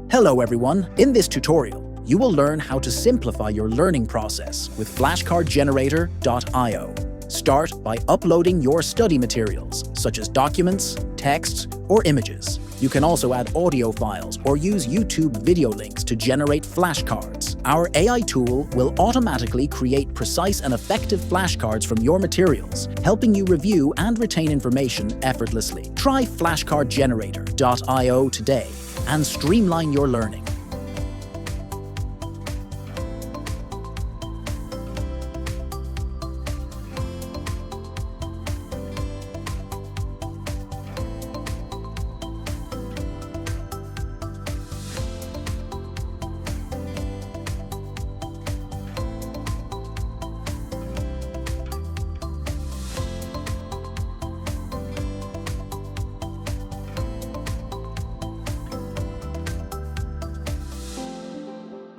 Hello everyone, in this tutorial, you will learn how to simplify your learning process with flashcardgenerator.io. Start by uploading your study materials, such as documents, texts, or images. You can also add audio files or use YouTube video links to generate flashcards. Our AI tool will automatically create precise and effective flashcards from your materials, helping you review and retain information effortlessly. Try flashcardgenerator.io today and streamline your learning.